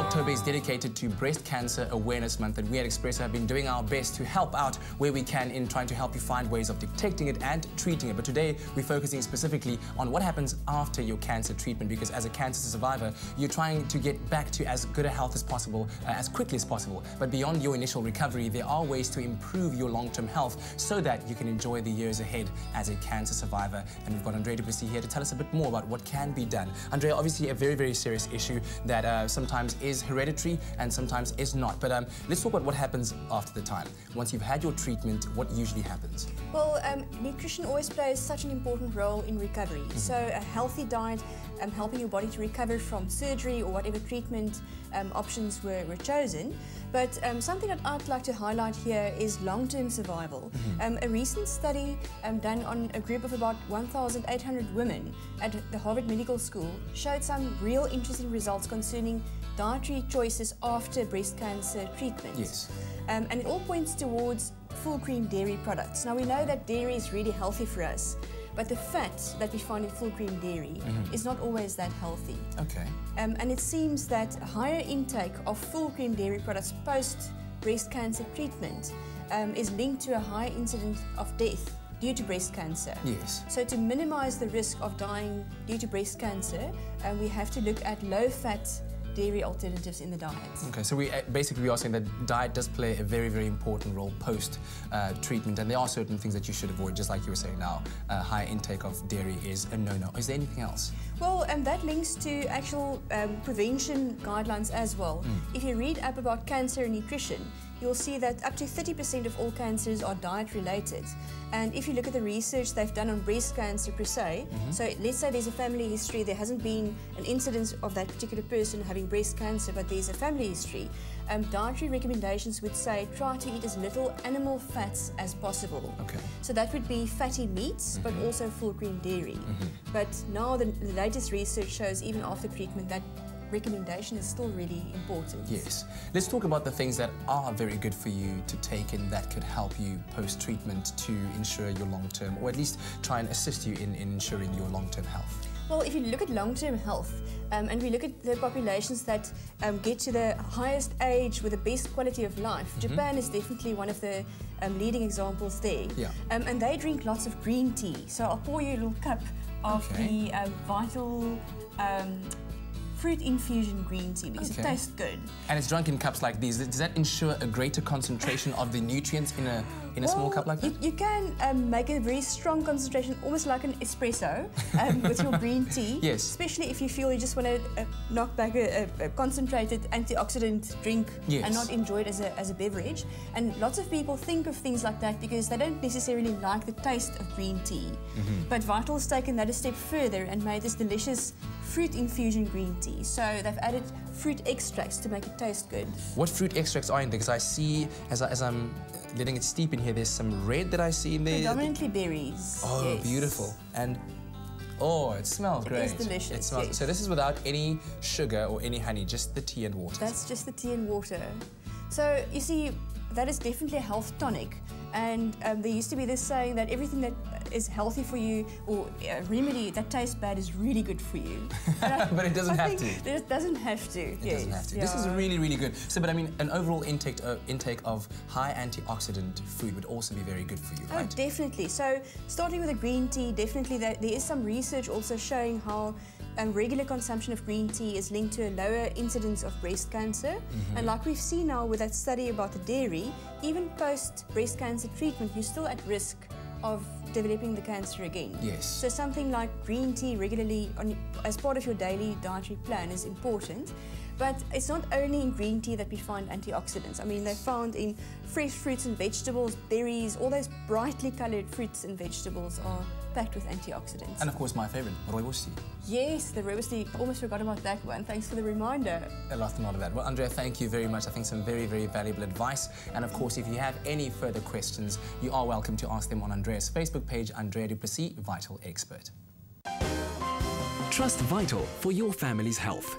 October is dedicated to Breast Cancer Awareness Month, and we at Expresso have been doing our best to help out where we can in trying to help you find ways of detecting it and treating it. But today we're focusing specifically on what happens after your cancer treatment, because as a cancer survivor, you're trying to get back to as good a health as possible, as quickly as possible. But beyond your initial recovery, there are ways to improve your long-term health so that you can enjoy the years ahead as a cancer survivor. And we've got Andrea du Plessis here to tell us a bit more about what can be done. Andrea, obviously a very, very serious issue that sometimes is hereditary and sometimes is not. But let's talk about what happens after the time. Once you've had your treatment, what usually happens? Well, nutrition always plays such an important role in recovery. So a healthy diet, helping your body to recover from surgery or whatever treatment options were chosen. But something that I'd like to highlight here is long-term survival. A recent study done on a group of about 1,800 women at the Harvard Medical School showed some real interesting results concerning dietary choices after breast cancer treatment. Yes. And it all points towards full cream dairy products. Now we know that dairy is really healthy for us, but the fat that we find in full cream dairy is not always that healthy. Okay. And it seems that a higher intake of full cream dairy products post breast cancer treatment is linked to a higher incidence of death due to breast cancer. Yes. So to minimize the risk of dying due to breast cancer, we have to look at low-fat dairy alternatives in the diet. Okay, so we basically are saying that diet does play a very, very important role post treatment, and there are certain things that you should avoid, just like you were saying now. High intake of dairy is a no-no. Is there anything else? Well, that links to actual prevention guidelines as well. If you read up about cancer and nutrition, you'll see that up to 30% of all cancers are diet-related. And if you look at the research they've done on breast cancer per se, so let's say there's a family history, there hasn't been an incidence of that particular person having breast cancer, but there's a family history, dietary recommendations would say try to eat as little animal fats as possible. Okay. So that would be fatty meats, but also full cream dairy. But now the latest research shows even after treatment that recommendation is still really important. Yes. Let's talk about the things that are very good for you to take and that could help you post-treatment to ensure your long-term, or at least try and assist you in ensuring your long-term health. Well, if you look at long-term health, and we look at the populations that get to the highest age with the best quality of life, Japan is definitely one of the leading examples there. Yeah. And they drink lots of green tea. So I'll pour you a little cup of the Vital fruit infusion green tea because it tastes good. And it's drunk in cups like these. Does that ensure a greater concentration of the nutrients in a small cup like that? You can make a very strong concentration, almost like an espresso with your green tea. Yes. Especially if you feel you just want to knock back a concentrated antioxidant drink and not enjoy it as a beverage. And lots of people think of things like that because they don't necessarily like the taste of green tea. But Vital's taken that a step further and made this delicious fruit infusion green tea. So they've added fruit extracts to make it taste good. What fruit extracts are in there? Because I see, as I'm letting it steep in here, there's some red that I see in there. Predominantly berries. Oh, yes. Beautiful. And oh, it smells great. It is delicious. It smells, so this is without any sugar or any honey, just the tea and water. That's just the tea and water. So you see, that is definitely a health tonic. And there used to be this saying that everything that is healthy for you, or a remedy that tastes bad, is really good for you. But it doesn't have to. It doesn't have to. It doesn't have to. Yeah. This is really, really good. So, but I mean, an overall intake of high antioxidant food would also be very good for you, right? Oh, definitely. So, starting with the green tea, definitely there is some research also showing how regular consumption of green tea is linked to a lower incidence of breast cancer. And like we've seen now with that study about the dairy, even post breast cancer treatment, you're still at risk of developing the cancer again. Yes. So something like green tea regularly as part of your daily dietary plan is important. But it's not only in green tea that we find antioxidants. I mean, they're found in fresh fruits and vegetables, berries, all those brightly coloured fruits and vegetables are packed with antioxidants. And of course, my favourite, rooibos tea. Yes, the rooibos tea. Almost forgot about that one. Thanks for the reminder. I lost a lot of that. Well, Andrea, thank you very much. I think some very, very valuable advice. And of course, if you have any further questions, you are welcome to ask them on Andrea's Facebook page, Andrea du Plessis, Vital Expert. Trust Vital for your family's health.